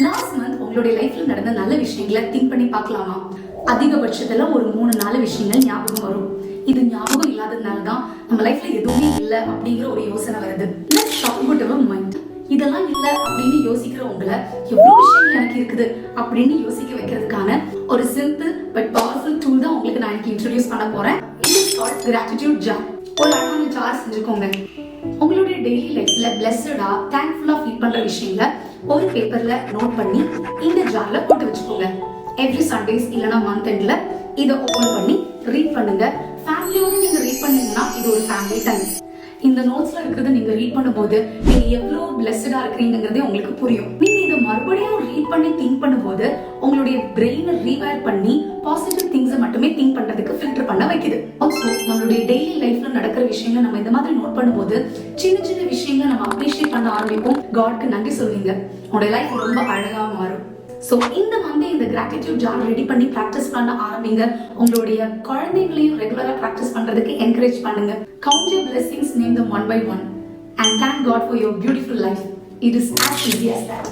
Last month உங்களுடைய லைஃப்ல நடந்த நல்ல விஷயங்களை திங்க் பண்ணி பார்க்கலாமா? அதிகபட்சத்துல ஒரு 3-4 விஷயங்கள் ஞாபகம் வரும். இது ஞாபகம் இல்லாததுனால தான் நம்ம லைஃப்ல எதுவுமே இல்லை அப்படிங்கிற ஒரு யோசனை வருது. Let's talk about our mind. இதெல்லாம் இல்லை அப்படின்னு யோசிக்கிற உங்களை எவ்வளவு விஷயங்கள் எனக்கு இருக்குது அப்படின்னு யோசிக்க வைக்கிறதுக்கான ஒரு சிம்பிள் பட் பவர்ஃபுல் டூல் தான் உங்களுக்கு நான் இன்னைக்கு இன்ட்ரோடியூஸ் பண்ண போறேன். It is called gratitude jar. ஒரு அழகான ஜார் செஞ்சுக்கோங்க. உங்களுடைய டெய்லி லைஃப்ல பிளெஸ்டா தேங்க்ஃபுல்லா ஃபீல் பண்ற விஷயங்களை ஒரு பேப்பர்ல நோட் பண்ணி இந்த ஜார்ல போட்டு வச்சுக்கோங்க. எவ்ரி சண்டேஸ் இல்லைன்னா மந்த் எண்ட்ல இதை ஓபன் பண்ணி ரீட் பண்ணுங்க. ஃபேமிலியோட நீங்க ரீட் பண்ணீங்கன்னா இது ஒரு ஃபேமிலி டைம். இந்த நோட்ஸ்ல இருக்கிறத நீங்க ரீட் பண்ணும்போது நீங்க எவ்வளவு பிளெஸ்டா இருக்கிறீங்கிறதே உங்களுக்கு புரியும். நீங்க இதை மறுபடியும் ரீட் பண்ணி திங்க் பண்ணும்போது உங்களுடைய பிரெயினை ரீவயர் பண்ணி பாசிட்டிவ் திங்ஸை மட்டுமே திங்க் பண்றதுக்கு ஃபில்டர் பண்ண வைக்குது. ஆல்சோ நம்மளுடைய டெய்லி லைஃப்ல நடக்கிற விஷயங்களை நம்ம இந்த மாதிரி நோட் பண்ணும்போது சின்ன சின்ன விஷயங்களை நம்ம அப்ரிஷியேட் பண்ண ஆரம்பிப்போம். காட்க்கு நன்றி சொல்வீங்க. உங்களுடைய லைஃப் ரொம்ப அழகா மாறும். ஸோ இந்த மந்தே இந்த கிராட்டிட்யூட் ஜார் ரெடி பண்ணி ப்ராக்டிஸ் பண்ண ஆரம்பிங்க. உங்களுடைய குழந்தைகளையும் ரெகுலரா ப்ராக்டிஸ் பண்றதுக்கு என்கரேஜ் பண்ணுங்க. Count your blessings, name them one by one, and thank God for your beautiful life. It is as easy as that.